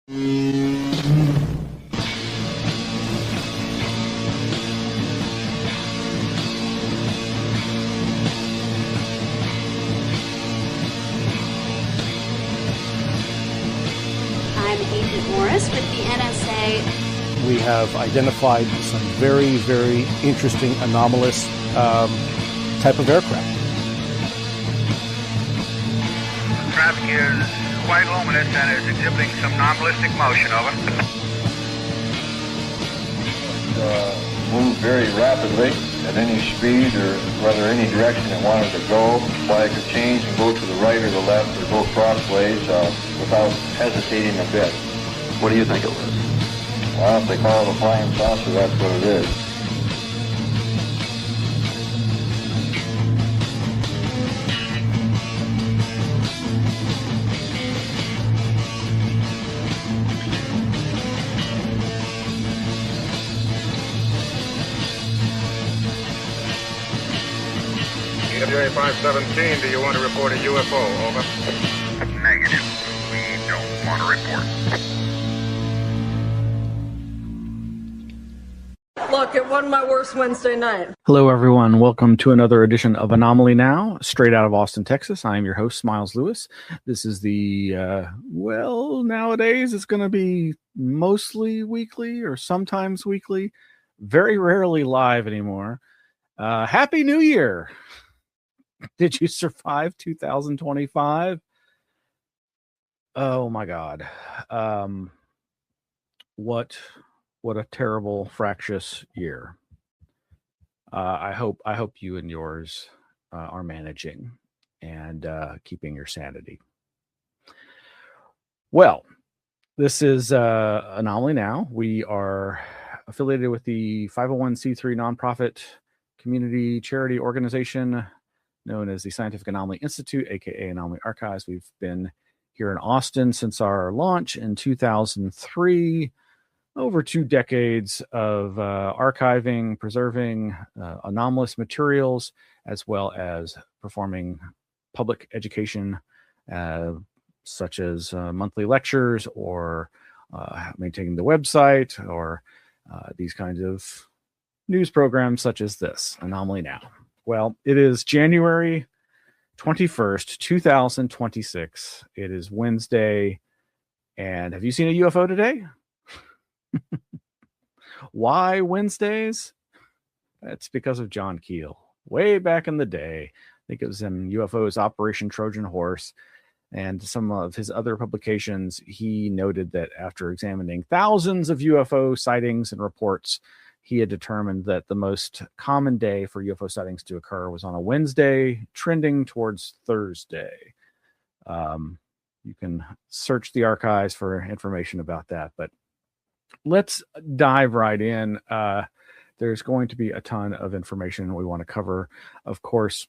Agent Morris with the NSA. We have identified some very, very interesting anomalous type of aircraft. Traffic is quite luminous and is exhibiting some non-ballistic motion. Over. Move very rapidly at any speed or whether any direction it wanted to go. Why it could change and go to the right or the left or go crossways without hesitating a bit. What do you think it was? Well, if they call it a flying saucer, that's what it is. EWA 517, do you want to report a UFO? Over. Negative. We don't want to report. Look, it wasn't my worst Wednesday night. Hello, everyone. Welcome to another edition of Anomaly Now, straight out of Austin, Texas. I am your host, Miles Lewis. This is the, nowadays it's going to be mostly weekly or sometimes weekly, very rarely live anymore. Happy New Year. Did you survive 2025? Oh my God. What a terrible, fractious year. I hope you and yours are managing and keeping your sanity. Well, this is Anomaly Now. We are affiliated with the 501c3 nonprofit community charity organization known as the Scientific Anomaly Institute, aka Anomaly Archives. We've been here in Austin since our launch in 2003. Over 2 decades of archiving, preserving anomalous materials, as well as performing public education, such as monthly lectures or maintaining the website or these kinds of news programs such as this, Anomaly Now. Well, it is January 21st, 2026. It is Wednesday. And have you seen a UFO today? Why Wednesdays? That's because of John Keel. Way back in the day, I think it was in UFO's Operation Trojan Horse and some of his other publications, he noted that after examining thousands of UFO sightings and reports, he had determined that the most common day for UFO sightings to occur was on a Wednesday, trending towards Thursday. You can search the archives for information about that, but let's dive right in. There's going to be a ton of information we want to cover. Of course,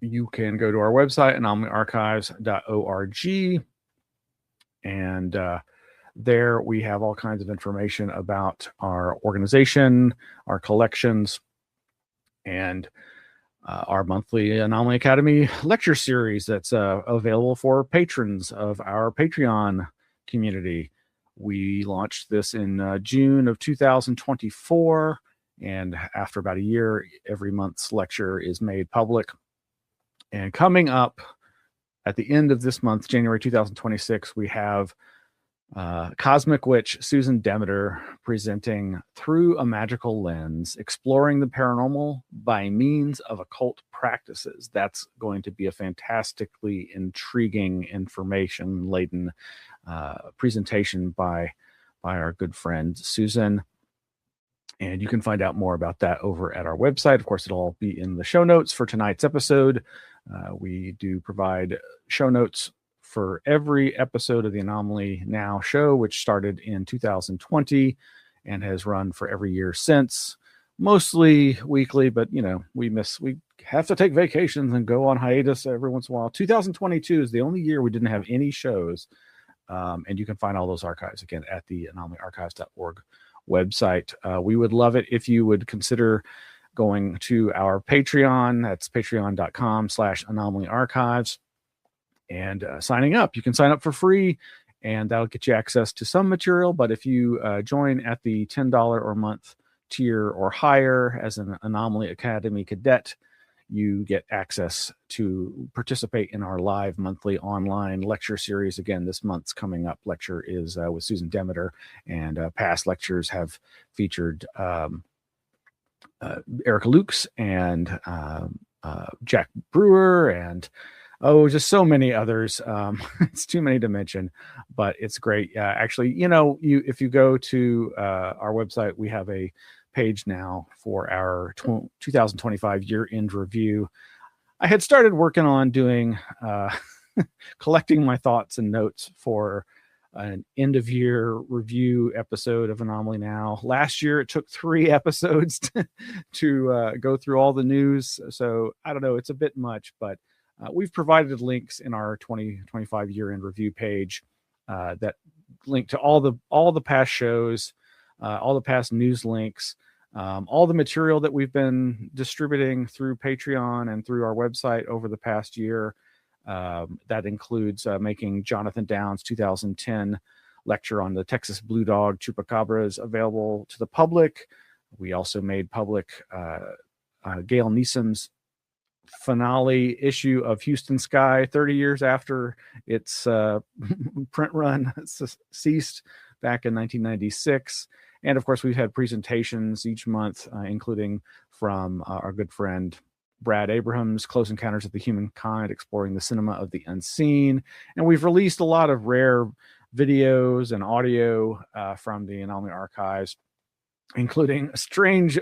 you can go to our website, anomalyarchives.org, and there we have all kinds of information about our organization, our collections, and our monthly Anomaly Academy lecture series that's available for patrons of our Patreon community. We launched this in June of 2024, and after about a year, every month's lecture is made public. And coming up at the end of this month, January 2026, we have Cosmic Witch Susan Demeter presenting Through a Magical Lens, Exploring the Paranormal by Means of Occult Practices. That's going to be a fantastically intriguing, information-laden presentation by our good friend Susan. And you can find out more about that over at our website. Of course, it'll all be in the show notes for tonight's episode. We do provide show notes for every episode of the Anomaly Now show, which started in 2020 and has run for every year since. Mostly weekly, but we have to take vacations and go on hiatus every once in a while. 2022 is the only year we didn't have any shows. And you can find all those archives again at the anomalyarchives.org website. We would love it if you would consider going to our Patreon. That's patreon.com/anomalyarchives and signing up. You can sign up for free and that'll get you access to some material. But if you join at the $10 or month tier or higher as an Anomaly Academy cadet, you get access to participate in our live monthly online lecture series. Again, this month's coming up lecture is with Susan Demeter, and past lectures have featured Erica Lukes and Jack Brewer and just so many others. It's too many to mention, but it's great. Actually, if you go to our website, we have a page now for our 2025 year-end review. I had started working on doing collecting my thoughts and notes for an end-of-year review episode of Anomaly Now. Last year, it took 3 episodes to go through all the news. So I don't know, it's a bit much, but we've provided links in our 2025 year-end review page that link to all the past shows, all the past news links, all the material that we've been distributing through Patreon and through our website over the past year. That includes making Jonathan Downs' 2010 lecture on the Texas Blue Dog Chupacabras available to the public. We also made public Gail Neeson's finale issue of Houston Sky 30 years after its print run ceased back in 1996. And of course, we've had presentations each month, including from our good friend Brad Abrahams, Close Encounters of the Humankind, exploring the cinema of the unseen. And we've released a lot of rare videos and audio from the Anomaly archives, including strange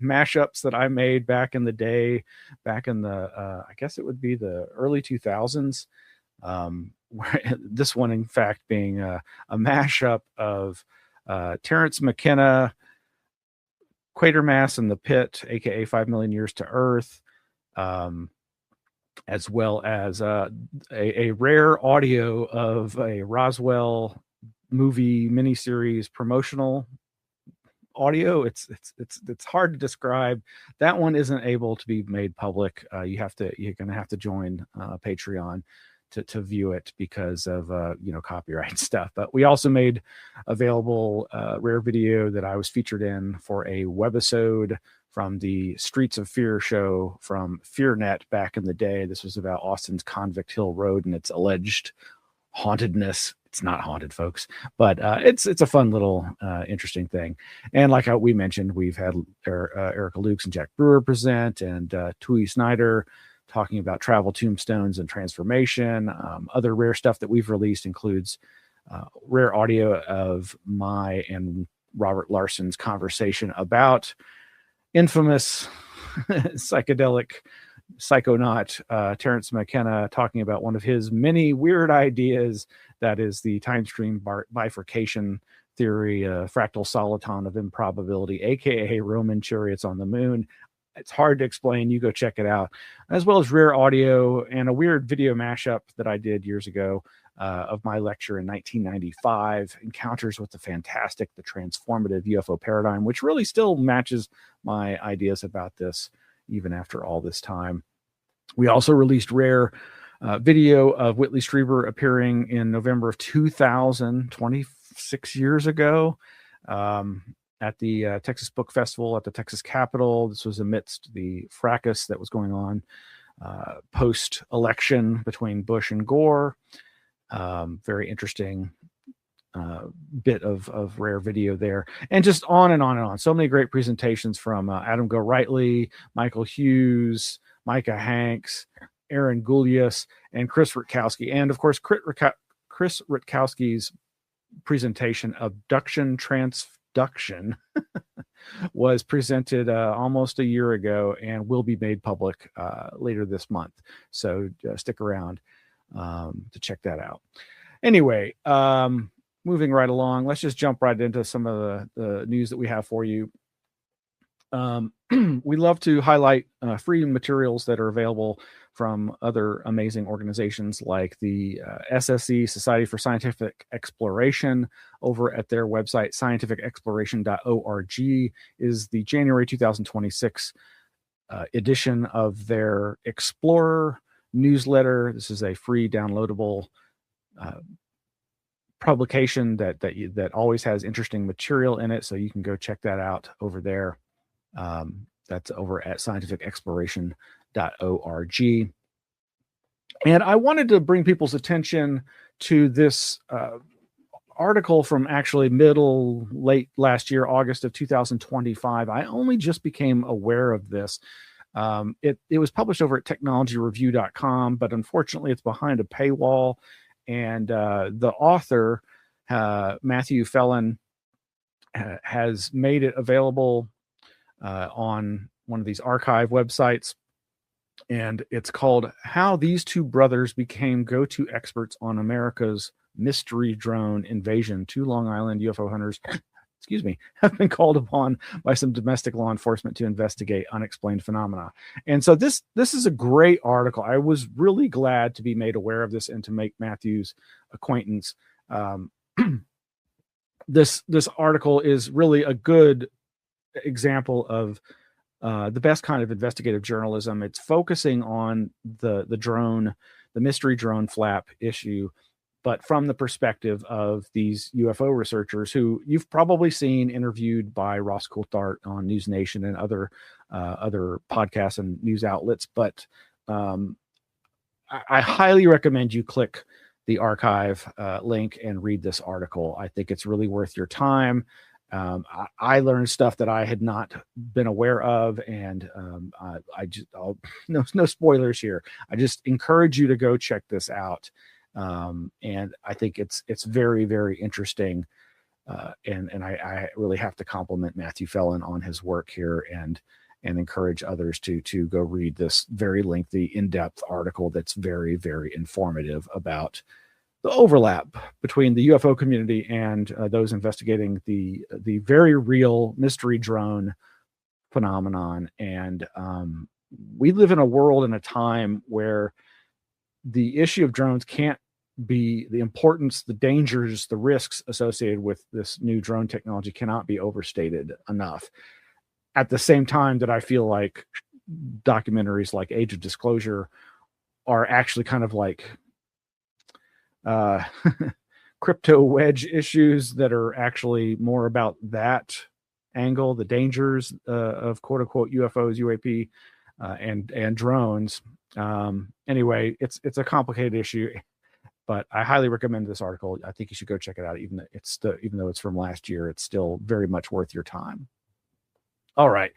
mashups that I made back in the day, back in the, I guess it would be the early 2000s. This one, in fact, being a mashup of Terrence McKenna, Quatermass and the Pit, aka 5 Million Years to Earth, as well as a rare audio of a Roswell movie miniseries promotional audio. It's hard to describe. That one isn't able to be made public. You're gonna have to join Patreon to view it because of copyright stuff. But we also made available rare video that I was featured in for a webisode from the Streets of Fear show from FearNet back in the day. This was about Austin's Convict Hill Road and its alleged hauntedness. It's not haunted, folks, but it's a fun little interesting thing. And like how we mentioned, we've had Erica Lukes and Jack Brewer present, and Tui Snyder talking about travel tombstones and transformation. Other rare stuff that we've released includes rare audio of my and Robert Larson's conversation about infamous psychedelic psychonaut Terrence McKenna, talking about one of his many weird ideas, that is the time stream bifurcation theory, fractal soliton of improbability, aka Roman chariots on the moon. It's hard to explain. You go check it out, as well as rare audio and a weird video mashup that I did years ago of my lecture in 1995, Encounters with the Fantastic, the Transformative UFO Paradigm, which really still matches my ideas about this even after all this time. We also released rare video of Whitley Strieber appearing in November of 2000, 26 years ago, at the Texas Book Festival at the Texas Capitol. This was amidst the fracas that was going on post-election between Bush and Gore. Very interesting bit of rare video there, and just on and on and on. So many great presentations from Adam Gorightly, Michael Hughes, Micah Hanks, Aaron Gulius, and Chris Rutkowski. And of course, Chris Rutkowski's presentation, Abduction Transduction, was presented almost a year ago and will be made public later this month. So stick around to check that out. Anyway, moving right along, let's just jump right into some of the news that we have for you. We love to highlight free materials that are available from other amazing organizations like the SSE, Society for Scientific Exploration. Over at their website, scientificexploration.org, is the January 2026 edition of their Explorer newsletter. This is a free downloadable publication that always has interesting material in it. So you can go check that out over there. That's over at scientificexploration.org. And I wanted to bring people's attention to this article from actually late last year, August of 2025. I only just became aware of this. It was published over at technologyreview.com, but unfortunately it's behind a paywall. And the author, Matthew Fellon, has made it available on one of these archive websites. And it's called How These Two Brothers Became Go-To Experts on America's Mystery Drone Invasion. Two Long Island UFO hunters, have been called upon by some domestic law enforcement to investigate unexplained phenomena. And so this is a great article. I was really glad to be made aware of this and to make Matthew's acquaintance. This article is really a good example of the best kind of investigative journalism. It's focusing on the drone, the mystery drone flap issue, but from the perspective of these UFO researchers who you've probably seen interviewed by Ross Coulthart on News Nation and other podcasts and news outlets. But I highly recommend you click the archive link and read this article. I think it's really worth your time. I learned stuff that I had not been aware of, and no spoilers here. I just encourage you to go check this out. And I think it's very, very interesting. And I really have to compliment Matthew Fellon on his work here and encourage others to go read this very lengthy, in-depth article that's very, very informative about the overlap between the UFO community and those investigating the very real mystery drone phenomenon. And we live in a world and a time where the issue of drones can't be the importance, the dangers, the risks associated with this new drone technology cannot be overstated enough. At the same time that I feel like documentaries like Age of Disclosure are actually kind of like crypto wedge issues that are actually more about that angle, the dangers of quote unquote UFOs, UAP, and drones. Anyway, it's a complicated issue, but I highly recommend this article. I think you should go check it out. Even though it's from last year, it's still very much worth your time. All right.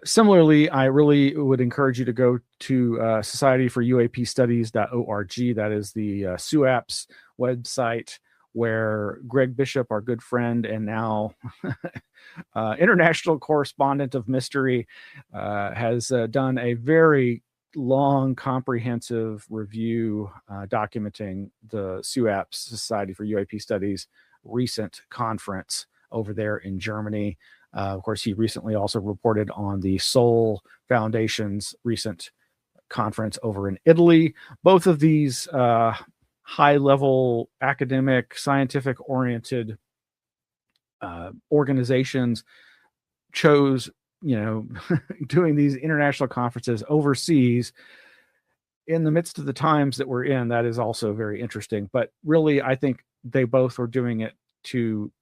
Similarly, I really would encourage you to go to Society for UAP Studies.org. That is the SUAPS website where Greg Bishop, our good friend and now international correspondent of mystery, has done a very long, comprehensive review documenting the SUAPS, Society for UAP Studies, recent conference over there in Germany. Of course, he recently also reported on the Soul Foundation's recent conference over in Italy. Both of these high-level academic, scientific-oriented organizations chose, doing these international conferences overseas in the midst of the times that we're in. That is also very interesting. But really, I think they both were doing it to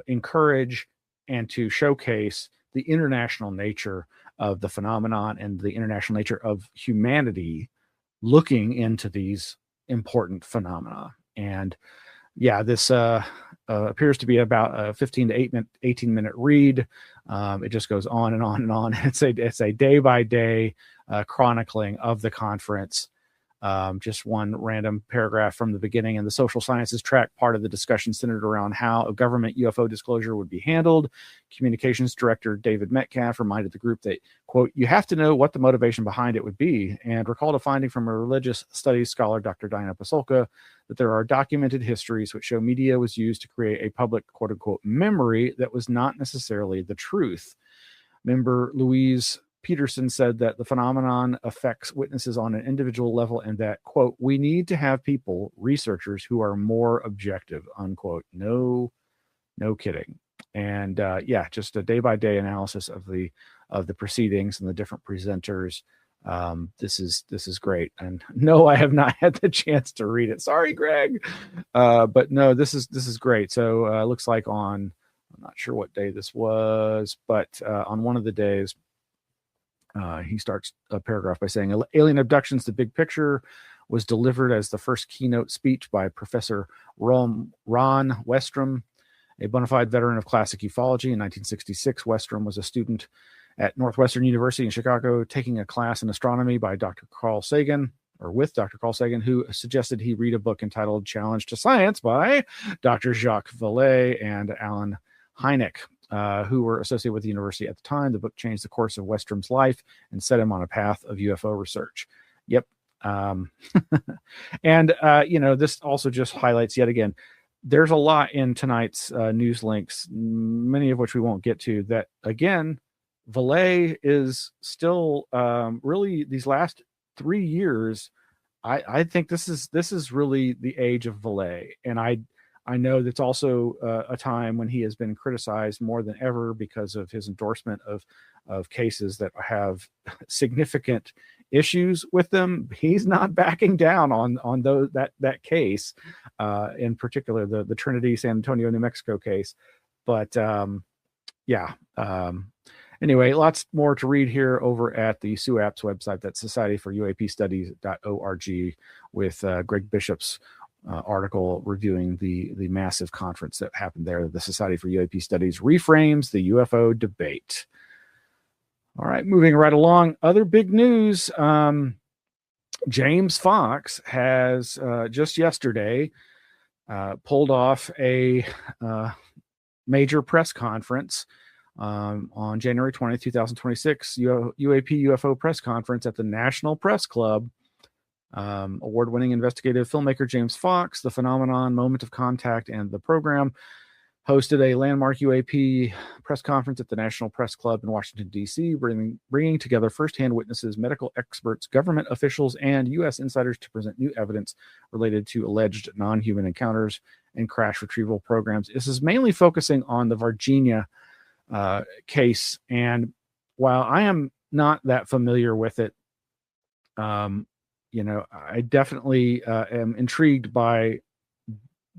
encourage and to showcase the international nature of the phenomenon and the international nature of humanity looking into these important phenomena. And yeah, this appears to be about a 15 to 18 minute read. It just goes on and on and on. It's a day by day chronicling of the conference. Just one random paragraph from the beginning. In the social sciences track, part of the discussion centered around how a government UFO disclosure would be handled. Communications director David Metcalf reminded the group that, quote, you have to know what the motivation behind it would be, and recalled a finding from a religious studies scholar, Dr. Diana Pasolka, that there are documented histories which show media was used to create a public, quote unquote, memory that was not necessarily the truth. Member Louise Peterson said that the phenomenon affects witnesses on an individual level and that, quote, we need to have people, researchers, who are more objective, unquote. No kidding. And just a day-by-day analysis of the proceedings and the different presenters. This is great. And no, I have not had the chance to read it. Sorry, Greg. But no, this is great. So it looks like I'm not sure what day this was, but on one of the days, he starts a paragraph by saying, Alien Abductions, the Big Picture, was delivered as the first keynote speech by Professor Ron Westrom, a bona fide veteran of classic ufology. In 1966, Westrom was a student at Northwestern University in Chicago, taking a class in astronomy by Dr. Carl Sagan, who suggested he read a book entitled Challenge to Science by Dr. Jacques Vallée and Alan Hynek, who were associated with the university at the time. The book changed the course of Westrom's life and set him on a path of UFO research. Yep. And, this also just highlights yet again, there's a lot in tonight's news links, many of which we won't get to, that, again, Vallée is still really these last 3 years. I think this is really the age of Vallée. And I know that's also a time when he has been criticized more than ever because of his endorsement of cases that have significant issues with them. He's not backing down on that case, in particular the Trinity San Antonio, New Mexico case. But anyway, lots more to read here over at the SUAP's website. That's societyforuapstudies.org, with Greg Bishop's article reviewing the massive conference that happened there. The Society for UAP Studies reframes the UFO debate. All right, moving right along. Other big news. James Fox has just yesterday pulled off a major press conference on January 20th, 2026, UAP UFO press conference at the National Press Club. Award-winning investigative filmmaker James Fox, The Phenomenon, Moment of Contact, and the program hosted a landmark UAP press conference at the National Press Club in Washington, D.C., bringing together firsthand witnesses, medical experts, government officials, and U.S. insiders to present new evidence related to alleged non-human encounters and crash retrieval programs. This is mainly focusing on the Virginia case, and while I am not that familiar with it, I definitely am intrigued by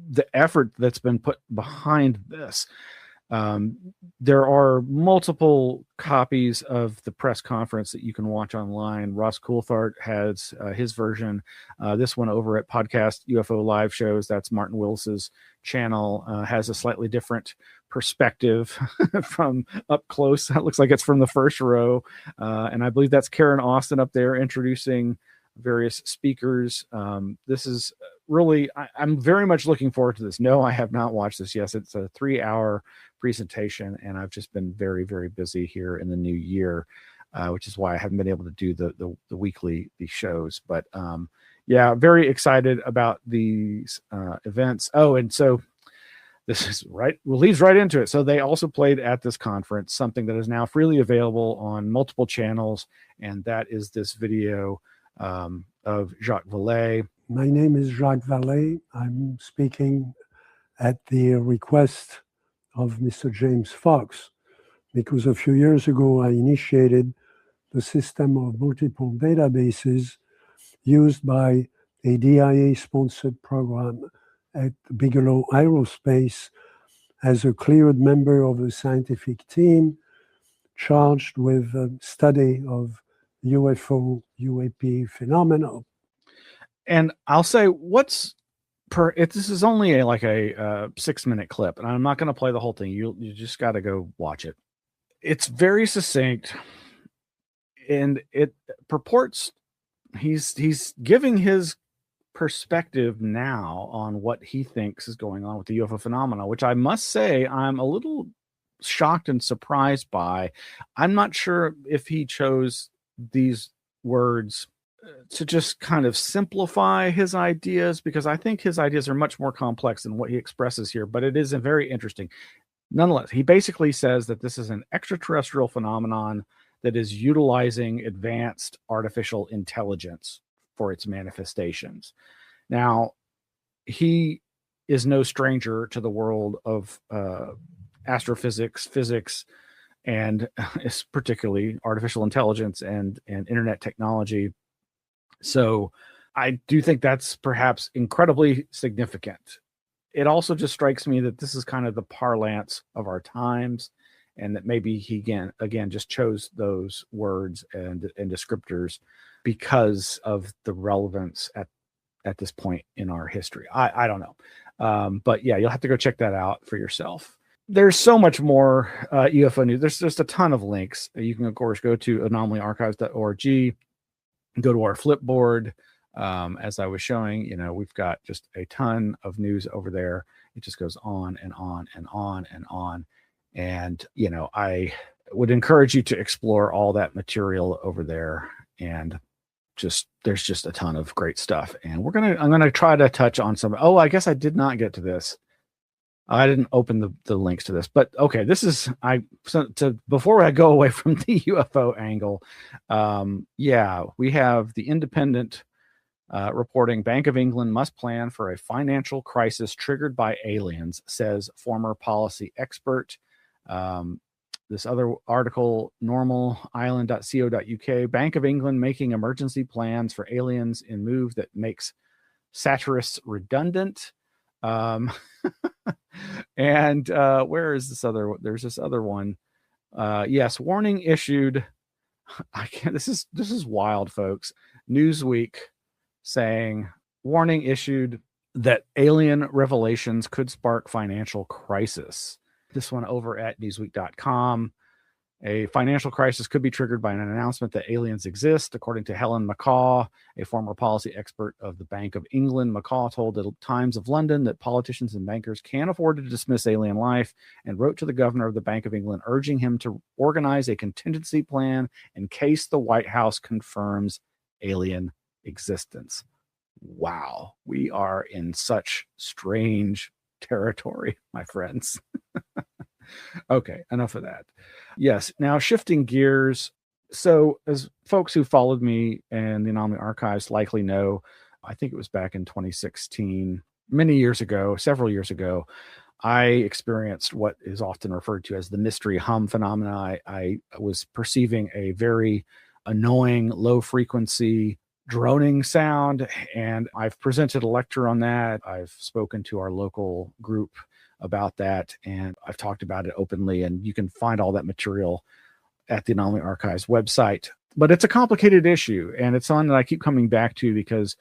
the effort that's been put behind this. There are multiple copies of the press conference that you can watch online. Ross Coulthard has his version. This one over at Podcast UFO Live Shows, that's Martin Willis's channel, has a slightly different perspective from up close. That looks like it's from the first row. And I believe that's Karen Austin up there introducing various speakers. This is really, I'm very much looking forward to this. No, I have not watched this. Yes, it's a 3-hour presentation, and I've just been very, very busy here in the new year, which is why I haven't been able to do the weekly shows. But very excited about these events. Oh, and so this is right, leads right into it. So they also played at this conference something that is now freely available on multiple channels, and that is this video of Jacques Vallée. My name is Jacques Vallée. I'm speaking at the request of Mr. James Fox, because a few years ago I initiated the system of multiple databases used by a DIA-sponsored program at Bigelow Aerospace as a cleared member of a scientific team charged with the study of UFO, UAP phenomena. And I'll say this is only a 6-minute clip, and I'm not going to play the whole thing. You just got to go watch it. It's very succinct, and it purports he's giving his perspective now on what he thinks is going on with the UFO phenomena, which I must say I'm a little shocked and surprised by. I'm not sure if he chose these words to just kind of simplify his ideas, because I think his ideas are much more complex than what he expresses here, but it is very interesting. Nonetheless, he basically says that this is an extraterrestrial phenomenon that is utilizing advanced artificial intelligence for its manifestations. Now, he is no stranger to the world of astrophysics, physics, and it's particularly artificial intelligence and internet technology. So I do think that's perhaps incredibly significant. It also just strikes me that this is kind of the parlance of our times, and that maybe he again just chose those words and descriptors because of the relevance at this point in our history. I don't know. But yeah, you'll have to go check that out for yourself. There's so much more UFO news. There's just a ton of links. You can, of course, go to anomalyarchives.org, go to our Flipboard. As I was showing, we've got just a ton of news over there. It just goes on and on and on and on. And, I would encourage you to explore all that material over there. And there's just a ton of great stuff. And I'm going to try to touch on some. Oh, I guess I did not get to this. I didn't open the links to this, but okay, before I go away from the UFO angle. We have the Independent reporting Bank of England must plan for a financial crisis triggered by aliens, says former policy expert. This other article, normalisland.co.uk, Bank of England making emergency plans for aliens in move that makes satirists redundant. And where is this other? There's this other one. Yes, warning issued. I can't. This is wild, folks. Newsweek saying warning issued that alien revelations could spark financial crisis. This one over at newsweek.com. A financial crisis could be triggered by an announcement that aliens exist, according to Helen McCaw, a former policy expert of the Bank of England. McCaw told the Times of London that politicians and bankers can't afford to dismiss alien life, and wrote to the governor of the Bank of England urging him to organize a contingency plan in case the White House confirms alien existence. Wow, we are in such strange territory, my friends. Okay, enough of that. Yes, now shifting gears. So as folks who followed me and the Anomaly Archives likely know, I think it was back in 2016, several years ago, I experienced what is often referred to as the mystery hum phenomena. I was perceiving a very annoying low frequency droning sound, and I've presented a lecture on that. I've spoken to our local group about that, and I've talked about it openly, and you can find all that material at the Anomaly Archives website. But it's a complicated issue, and it's one that I keep coming back to because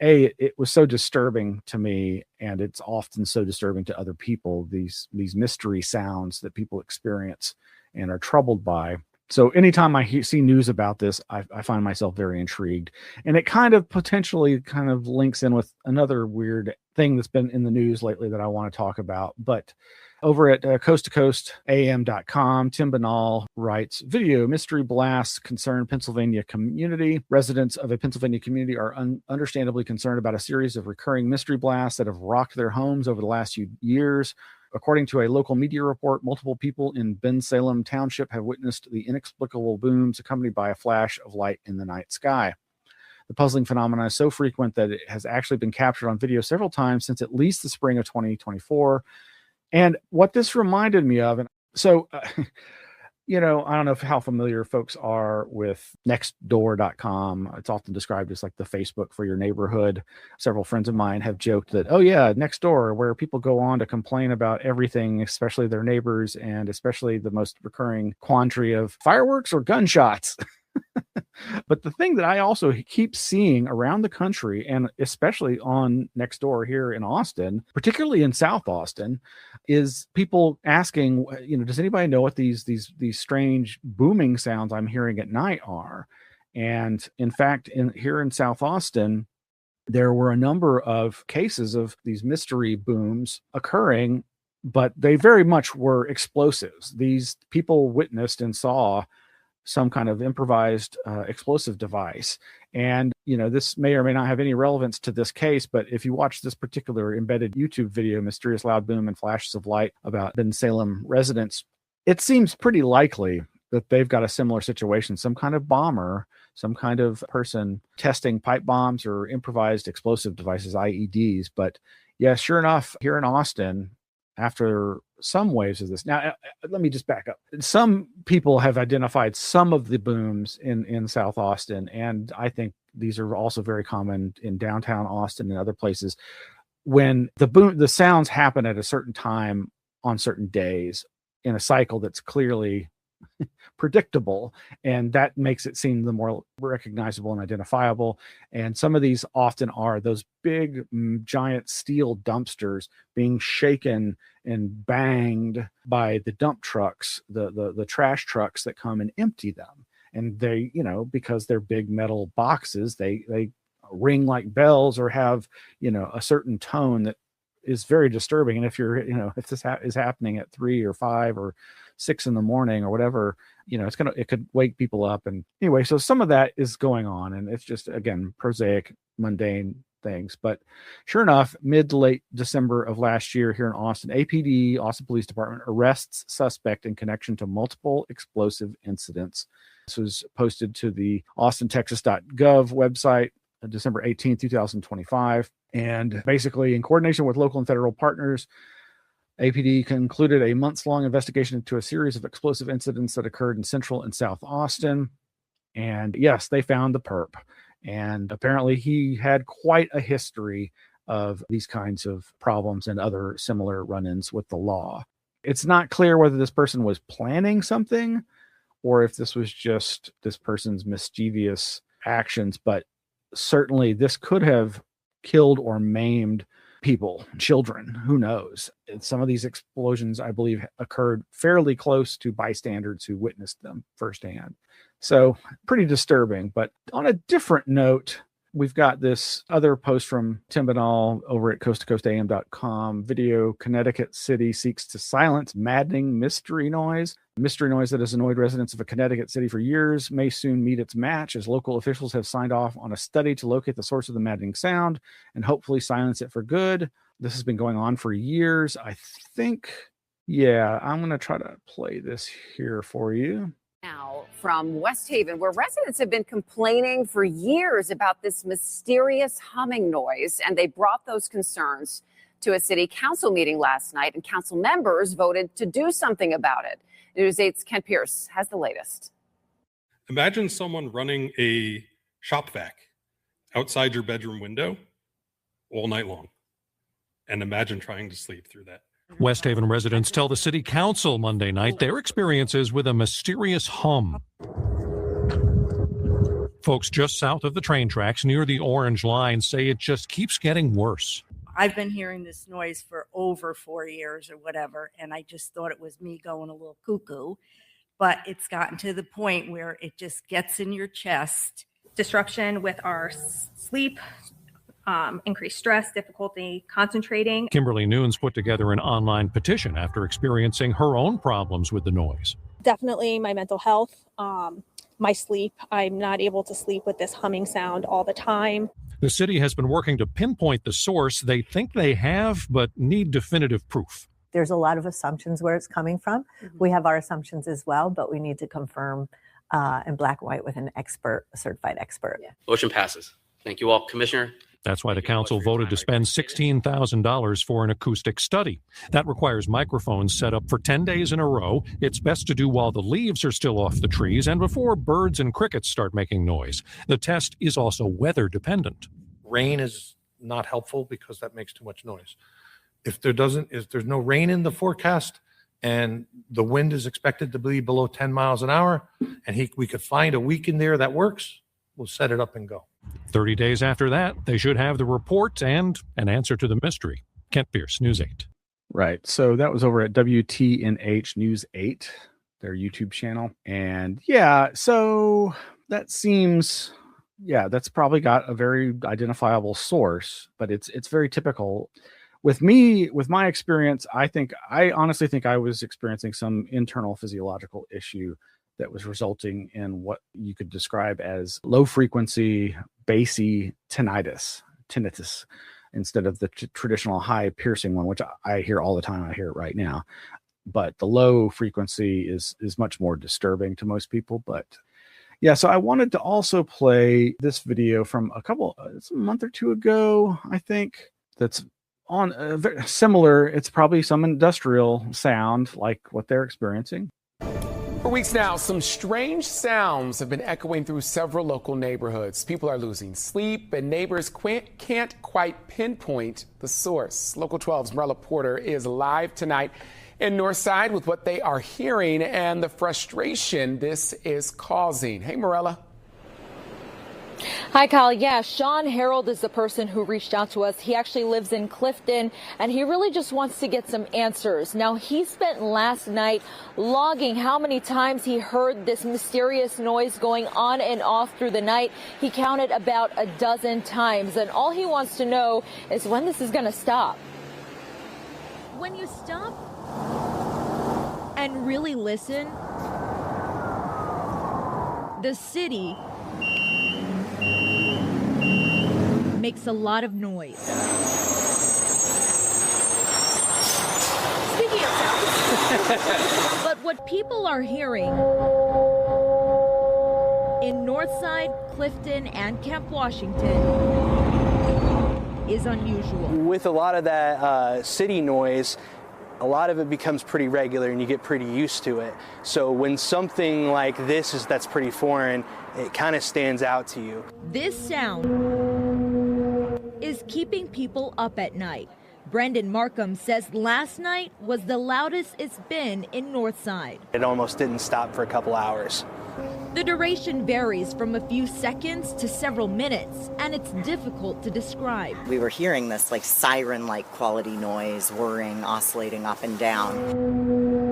it was so disturbing to me, and it's often so disturbing to other people, these mystery sounds that people experience and are troubled by. So anytime I see news about this, I find myself very intrigued. And it kind of potentially links in with another weird thing that's been in the news lately that I want to talk about. But over at coasttocoastam.com, Tim Banal writes, video mystery blasts concern Pennsylvania community. Residents of a Pennsylvania community are understandably concerned about a series of recurring mystery blasts that have rocked their homes over the last few years. According to a local media report, multiple people in Bensalem Township have witnessed the inexplicable booms accompanied by a flash of light in the night sky. The puzzling phenomenon is so frequent that it has actually been captured on video several times since at least the spring of 2024. And what this reminded me of, and so, I don't know how familiar folks are with nextdoor.com. It's often described as like the Facebook for your neighborhood. Several friends of mine have joked that, oh yeah, Nextdoor, where people go on to complain about everything, especially their neighbors, and especially the most recurring quandary of fireworks or gunshots. But the thing that I also keep seeing around the country, and especially on Nextdoor here in Austin, particularly in South Austin, is people asking, does anybody know what these strange booming sounds I'm hearing at night are? And in fact, here in South Austin, there were a number of cases of these mystery booms occurring, but they very much were explosives. These people witnessed and saw some kind of improvised explosive device. And, this may or may not have any relevance to this case, but if you watch this particular embedded YouTube video, Mysterious Loud Boom and Flashes of Light about Bensalem residents, it seems pretty likely that they've got a similar situation, some kind of bomber, some kind of person testing pipe bombs or improvised explosive devices, IEDs. But yeah, sure enough, here in Austin, after some waves of this. Now, let me just back up. Some people have identified some of the booms in South Austin, and I think these are also very common in downtown Austin and other places. When the sounds happen at a certain time on certain days in a cycle that's clearly predictable, and that makes it seem the more recognizable and identifiable. And some of these often are those big giant steel dumpsters being shaken and banged by the dump trucks, the trash trucks that come and empty them. And they, because they're big metal boxes, they ring like bells or have a certain tone that is very disturbing. And if you're if this is happening at 3 or 5 or 6 in the morning or whatever, it could wake people up. And anyway, so some of that is going on, and it's just, again, prosaic, mundane things. But sure enough, mid to late December of last year here in Austin, APD, Austin Police Department, arrests suspect in connection to multiple explosive incidents. This was posted to the austintexas.gov website December 18th, 2025. And basically, in coordination with local and federal partners, APD concluded a months-long investigation into a series of explosive incidents that occurred in Central and South Austin. And yes, they found the perp. And apparently he had quite a history of these kinds of problems and other similar run-ins with the law. It's not clear whether this person was planning something or if this was just this person's mischievous actions, but certainly this could have killed or maimed people, children, who knows. And some of these explosions, I believe, occurred fairly close to bystanders who witnessed them firsthand. So pretty disturbing. But on a different note, we've got this other post from Tim Banal over at coasttocoastam.com. Video: Connecticut City seeks to silence maddening mystery noise. Mystery noise that has annoyed residents of a Connecticut city for years may soon meet its match, as local officials have signed off on a study to locate the source of the maddening sound and hopefully silence it for good. This has been going on for years. I think, I'm going to try to play this here for you. Now from West Haven, where residents have been complaining for years about this mysterious humming noise, and they brought those concerns to a city council meeting last night, and council members voted to do something about it. News 8's Kent Pierce has the latest. Imagine someone running a shop vac outside your bedroom window all night long, and imagine trying to sleep through that. West Haven residents tell the city council Monday night their experiences with a mysterious hum. Folks just south of the train tracks near the orange line say it just keeps getting worse. I've been hearing this noise for over 4 years or whatever, and I just thought it was me going a little cuckoo. But it's gotten to the point where it just gets in your chest. Disruption with our sleep, increased stress, difficulty concentrating. Kimberly Noons put together an online petition after experiencing her own problems with the noise. Definitely my mental health, my sleep. I'm not able to sleep with this humming sound all the time. The city has been working to pinpoint the source. They think they have, but need definitive proof. There's a lot of assumptions where it's coming from. Mm-hmm. We have our assumptions as well, but we need to confirm in black and white with an expert, a certified expert. Yeah. Motion passes. Thank you all, Commissioner. That's why the council voted to spend $16,000 for an acoustic study. That requires microphones set up for 10 days in a row. It's best to do while the leaves are still off the trees and before birds and crickets start making noise. The test is also weather dependent. Rain is not helpful because that makes too much noise. If there's no rain in the forecast and the wind is expected to be below 10 miles an hour and we could find a week in there that works, we'll set it up and go. 30 days after that, they should have the report and an answer to the mystery. Kent Pierce, News 8. Right. So that was over at WTNH News 8, their YouTube channel. And so that seems, that's probably got a very identifiable source, but it's very typical. With my experience, I honestly think I was experiencing some internal physiological issue that was resulting in what you could describe as low frequency, bassy tinnitus, instead of the traditional high piercing one, which I hear all the time. I hear it right now. But the low frequency is much more disturbing to most people. But so I wanted to also play this video from it's a month or two ago, I think, that's very similar. It's probably some industrial sound like what they're experiencing. For weeks now, some strange sounds have been echoing through several local neighborhoods. People are losing sleep, and neighbors can't quite pinpoint the source. Local 12's Marilla Porter is live tonight in Northside with what they are hearing and the frustration this is causing. Hey, Marilla. Hi, Kyle. Yeah, Sean Harold is the person who reached out to us. He actually lives in Clifton, and he really just wants to get some answers. Now, he spent last night logging how many times he heard this mysterious noise going on and off through the night. He counted about a dozen times, and all he wants to know is when this is going to stop. When you stop and really listen, the city makes a lot of noise. Speaking of sounds. But what people are hearing in Northside, Clifton, and Camp Washington is unusual. With a lot of that city noise, a lot of it becomes pretty regular and you get pretty used to it. So when something like this that's pretty foreign, it kind of stands out to you. This sound is keeping people up at night. Brendan Markham says last night was the loudest it's been in Northside. It almost didn't stop for a couple hours. The duration varies from a few seconds to several minutes, and it's difficult to describe. We were hearing this like siren-like quality noise, whirring, oscillating up and down.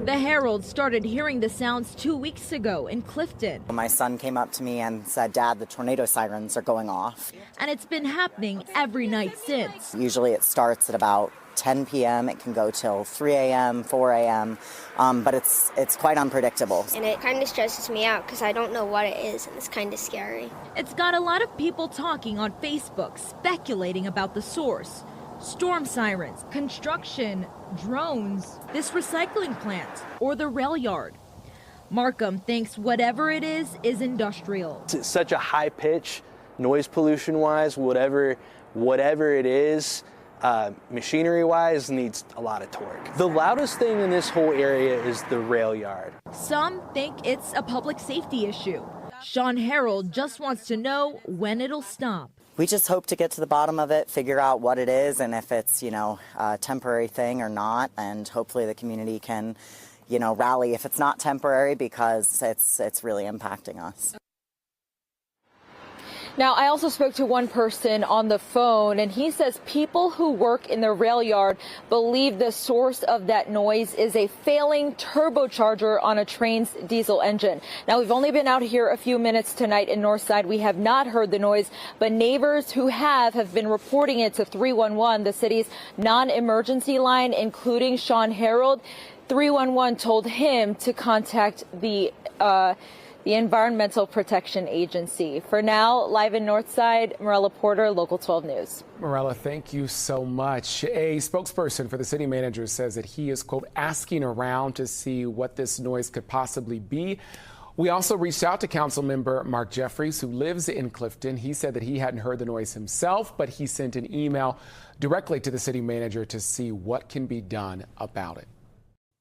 The Herald started hearing the sounds 2 weeks ago in Clifton. My son came up to me and said, "Dad, the tornado sirens are going off." And it's been happening every night since. Usually it starts at about 10 p.m. It can go till 3 a.m., 4 a.m., but it's quite unpredictable. And it kind of stresses me out because I don't know what it is, and it's kind of scary. It's got a lot of people talking on Facebook, speculating about the source. Storm sirens, construction, drones, this recycling plant, or the rail yard. Markham thinks whatever it is industrial. It's such a high pitch, noise pollution wise, whatever it is, machinery wise, needs a lot of torque. The loudest thing in this whole area is the rail yard. Some think it's a public safety issue. Sean Harold just wants to know when it'll stop. We just hope to get to the bottom of it, figure out what it is, and if it's, a temporary thing or not, and hopefully the community can, rally if it's not temporary, because it's really impacting us. Now, I also spoke to one person on the phone, and he says people who work in the rail yard believe the source of that noise is a failing turbocharger on a train's diesel engine. Now, we've only been out here a few minutes tonight in Northside. We have not heard the noise, but neighbors who have been reporting it to 311, the city's non-emergency line, including Sean Harold. 311 told him to contact the Environmental Protection Agency. For now, live in Northside, Marilla Porter, Local 12 News. Marilla, thank you so much. A spokesperson for the city manager says that he is, quote, asking around to see what this noise could possibly be. We also reached out to council member Mark Jeffries, who lives in Clifton. He said that he hadn't heard the noise himself, but he sent an email directly to the city manager to see what can be done about it.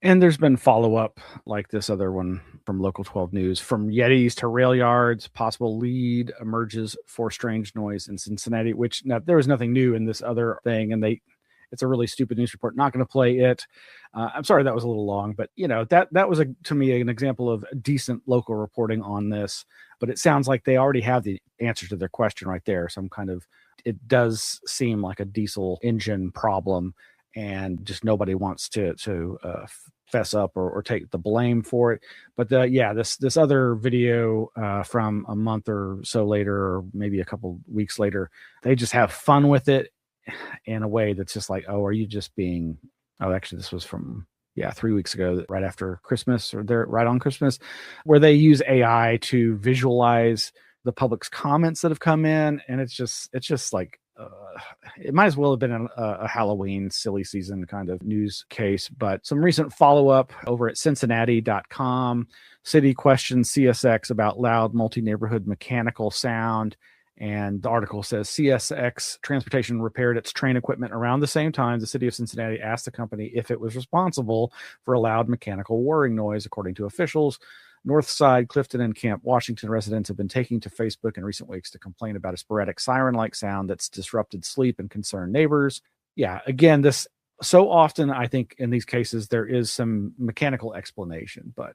And there's been follow-up like this other one from Local 12 News. From Yetis to rail yards, possible lead emerges for strange noise in Cincinnati, which now, there was nothing new in this other thing, and it's a really stupid news report. Not going to play it. I'm sorry that was a little long, but that was to me an example of decent local reporting on this. But it sounds like they already have the answer to their question right there. It does seem like a diesel engine problem, and just nobody wants to fess up or take the blame for it. But this other video from a month or so later, or maybe a couple weeks later, they just have fun with it in a way that's just like, oh, are you just being? Oh, actually, this was from 3 weeks ago, right after Christmas, or they're right on Christmas, where they use AI to visualize the public's comments that have come in, and it's just like. It might as well have been a Halloween silly season kind of news case, but some recent follow-up over at Cincinnati.com. City questions CSX about loud multi-neighborhood mechanical sound, And the article says CSX Transportation repaired its train equipment around the same time the city of Cincinnati asked the company if it was responsible for a loud mechanical whirring noise, according to officials. Northside, Clifton, and Camp Washington residents have been taking to Facebook in recent weeks to complain about a sporadic siren-like sound that's disrupted sleep and concerned neighbors. Yeah, again, this so often, I think in these cases, there is some mechanical explanation. But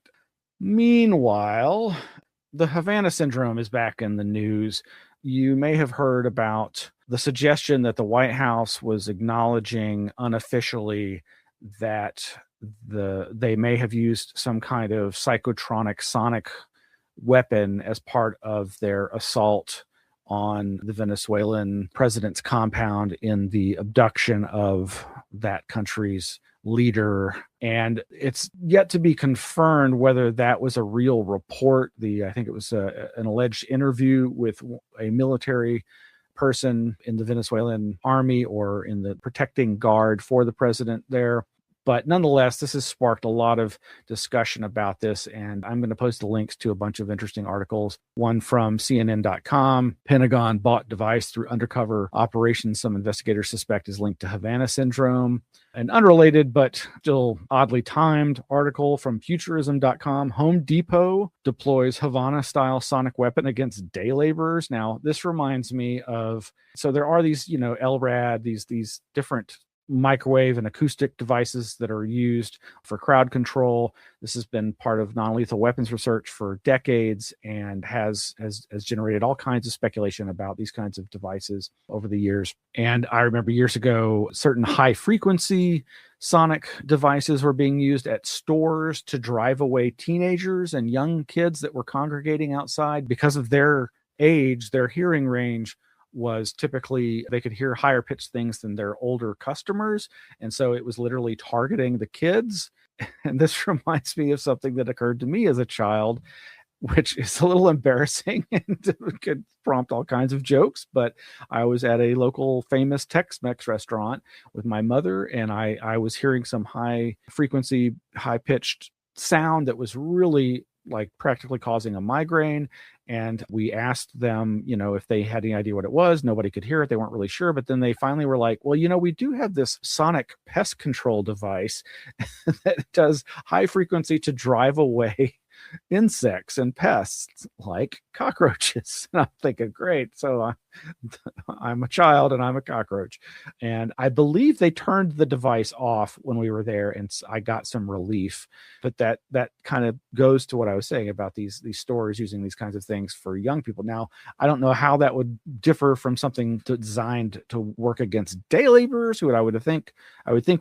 meanwhile, the Havana syndrome is back in the news. You may have heard about the suggestion that the White House was acknowledging unofficially that they may have used some kind of psychotronic sonic weapon as part of their assault on the Venezuelan president's compound in the abduction of that country's leader. And it's yet to be confirmed whether that was a real report. I think it was an alleged interview with a military person in the Venezuelan army or in the protecting guard for the president there. But nonetheless, this has sparked a lot of discussion about this, and I'm going to post the links to a bunch of interesting articles. One from CNN.com, Pentagon bought device through undercover operations some investigators suspect is linked to Havana syndrome. An unrelated but still oddly timed article from Futurism.com, Home Depot deploys Havana-style sonic weapon against day laborers. Now, this reminds me of, so there are these, LRAD, these different microwave and acoustic devices that are used for crowd control. This has been part of non-lethal weapons research for decades and has generated all kinds of speculation about these kinds of devices over the years. And I remember years ago, certain high-frequency sonic devices were being used at stores to drive away teenagers and young kids that were congregating outside. Because of their age, their hearing range was typically, they could hear higher pitched things than their older customers. And so it was literally targeting the kids. And this reminds me of something that occurred to me as a child, which is a little embarrassing and could prompt all kinds of jokes. But I was at a local famous Tex-Mex restaurant with my mother, and I was hearing some high frequency, high pitched sound that was really like practically causing a migraine. And we asked them, if they had any idea what it was. Nobody could hear it. They weren't really sure. But then they finally were like, well, we do have this sonic pest control device that does high frequency to drive away insects and pests like cockroaches. And I'm thinking, great. So I'm a child and I'm a cockroach. And I believe they turned the device off when we were there, and I got some relief. But that kind of goes to what I was saying about these stores using these kinds of things for young people. Now, I don't know how that would differ from something designed to work against day laborers, who I would think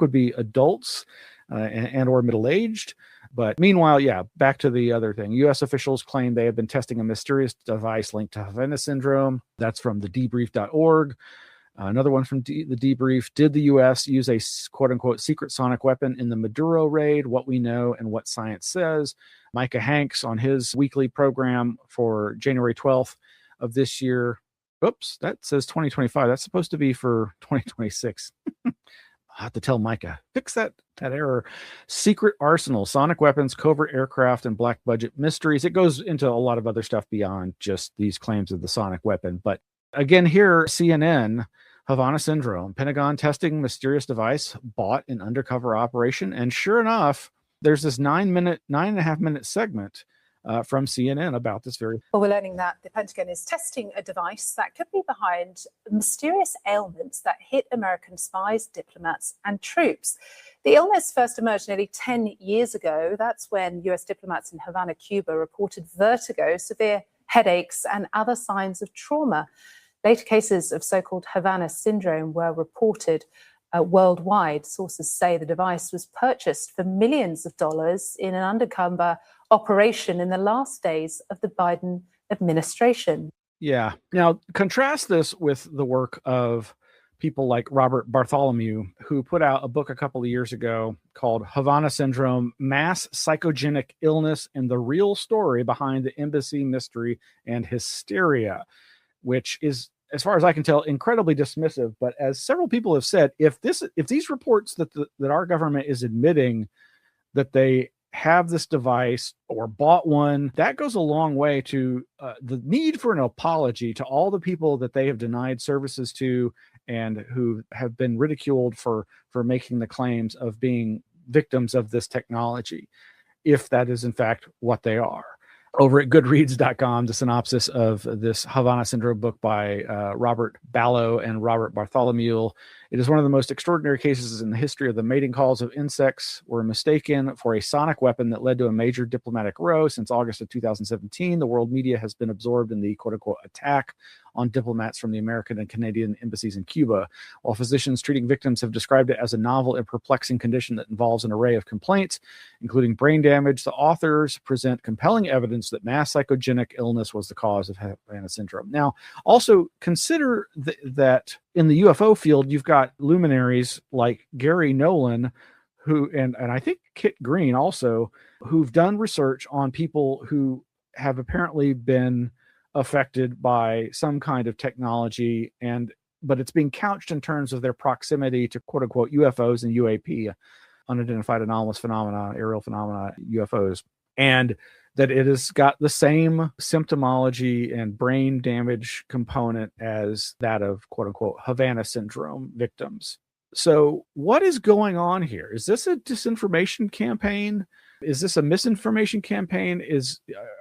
would be adults and or middle-aged. But meanwhile, back to the other thing. U.S. officials claim they have been testing a mysterious device linked to Havana syndrome. That's from the debrief.org. Another one from the debrief. Did the U.S. use a quote-unquote secret sonic weapon in the Maduro raid? What we know and what science says. Micah Hanks on his weekly program for January 12th of this year. Oops, that says 2025. That's supposed to be for 2026. I have to tell Micah, fix that error. Secret arsenal, sonic weapons, covert aircraft, and black budget mysteries. It goes into a lot of other stuff beyond just these claims of the sonic weapon. But again, here, CNN, Havana syndrome, Pentagon testing mysterious device, bought an undercover operation. And sure enough, there's this 9.5 minute segment from CNN about this very. Well, we're learning that the Pentagon is testing a device that could be behind mysterious ailments that hit American spies, diplomats, and troops. The illness first emerged nearly 10 years ago. That's when US diplomats in Havana, Cuba, reported vertigo, severe headaches, and other signs of trauma. Later cases of so-called Havana syndrome were reported worldwide. Sources say the device was purchased for millions of dollars in an undercover operation in the last days of the Biden administration. Yeah. Now, contrast this with the work of people like Robert Bartholomew, who put out a book a couple of years ago called Havana Syndrome, Mass Psychogenic Illness and the Real Story Behind the Embassy Mystery and Hysteria, which is, as far as I can tell, incredibly dismissive. But as several people have said, if these reports that our government is admitting that they have this device or bought one, that goes a long way to the need for an apology to all the people that they have denied services to and who have been ridiculed for making the claims of being victims of this technology, if that is in fact what they are. Over at goodreads.com, the synopsis of this Havana Syndrome book by Robert Ballo and Robert Bartholomew. It is one of the most extraordinary cases in the history of the mating calls of insects were mistaken for a sonic weapon that led to a major diplomatic row. Since August of 2017, the world media has been absorbed in the quote-unquote attack on diplomats from the American and Canadian embassies in Cuba, while physicians treating victims have described it as a novel and perplexing condition that involves an array of complaints, including brain damage. The authors present compelling evidence that mass psychogenic illness was the cause of Havana syndrome. Now, also consider that in the UFO field, you've got luminaries like Gary Nolan, who, and I think Kit Green also, who've done research on people who have apparently been affected by some kind of technology, but it's being couched in terms of their proximity to quote unquote UFOs and UAP, unidentified anomalous phenomena, aerial phenomena, UFOs, and that it has got the same symptomology and brain damage component as that of quote unquote Havana syndrome victims. So what is going on here? Is this a disinformation campaign? Is this a misinformation campaign?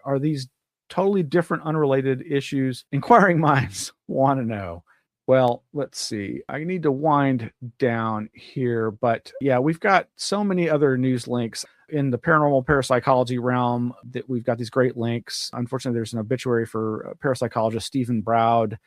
Are these totally different, unrelated issues? Inquiring minds want to know. Well, let's see. I need to wind down here, but yeah, we've got so many other news links in the paranormal parapsychology realm that we've got these great links. Unfortunately, there's an obituary for parapsychologist Stephen Browd.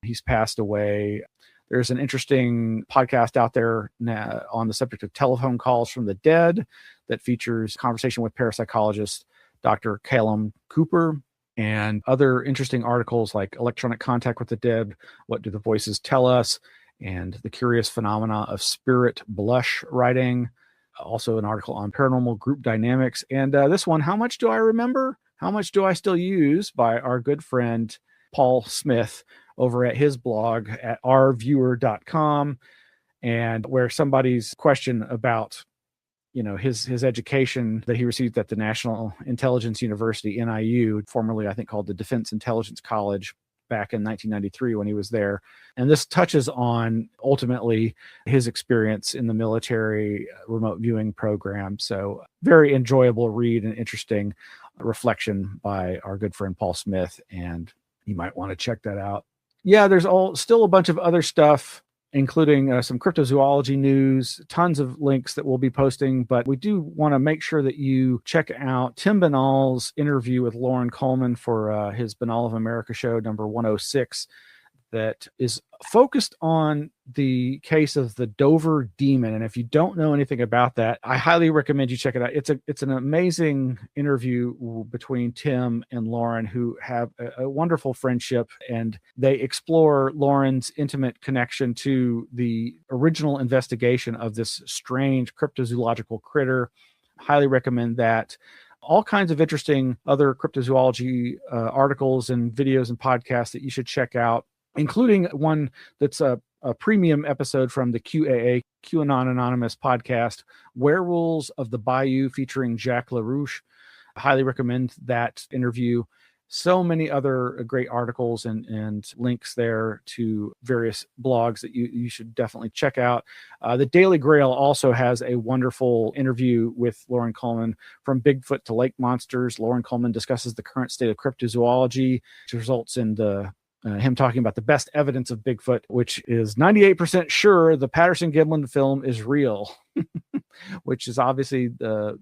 He's passed away. There's an interesting podcast out there now on the subject of telephone calls from the dead that features conversation with parapsychologist Dr. Callum Cooper, and other interesting articles like Electronic Contact with the Dead, What Do the Voices Tell Us, and the curious phenomena of spirit blush writing. Also an article on paranormal group dynamics. And this one, How Much Do I Remember? How Much Do I Still Use? By our good friend Paul Smith over at his blog at rviewer.com, and where somebody's question about his education that he received at the National Intelligence University, NIU, formerly I think called the Defense Intelligence College, back in 1993 when he was there. And this touches on ultimately his experience in the military remote viewing program. So very enjoyable read and interesting reflection by our good friend Paul Smith, and you might want to check that out. Yeah, there's still a bunch of other stuff, including some cryptozoology news, tons of links that we'll be posting. But we do want to make sure that you check out Tim Binnall's interview with Lauren Coleman for his Binnall of America show, number 106, that is focused on the case of the Dover Demon. And if you don't know anything about that, I highly recommend you check it out. It's an amazing interview between Tim and Lauren, who have a wonderful friendship, and they explore Lauren's intimate connection to the original investigation of this strange cryptozoological critter. Highly recommend that. All kinds of interesting other cryptozoology articles and videos and podcasts that you should check out, including one that's a premium episode from the QAA, QAnon Anonymous podcast, Werewolves of the Bayou, featuring Jacques LaRouche. I highly recommend that interview. So many other great articles and links there to various blogs that you should definitely check out. The Daily Grail also has a wonderful interview with Lauren Coleman, From Bigfoot to Lake Monsters. Lauren Coleman discusses the current state of cryptozoology, which results in him talking about the best evidence of Bigfoot, which is 98% sure the Patterson-Gimlin film is real, which is obviously,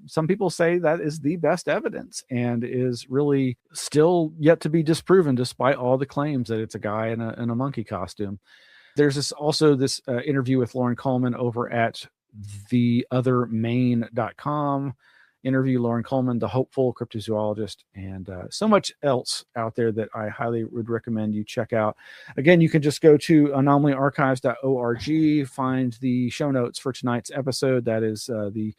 some people say that is the best evidence and is really still yet to be disproven, despite all the claims that it's a guy in a monkey costume. There's also this interview with Lauren Coleman over at theothermain.com. Interview Lauren Coleman, the hopeful cryptozoologist, and so much else out there that I highly would recommend you check out. Again, you can just go to anomalyarchives.org, find the show notes for tonight's episode. That is the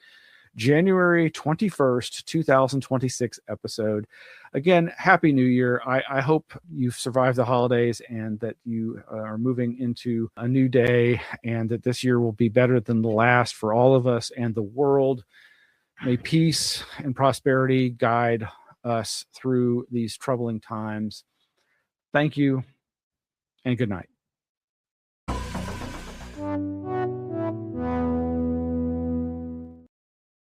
January 21st, 2026 episode. Again, Happy New Year. I hope you've survived the holidays and that you are moving into a new day, and that this year will be better than the last for all of us and the world. May peace and prosperity guide us through these troubling times. Thank you and good night.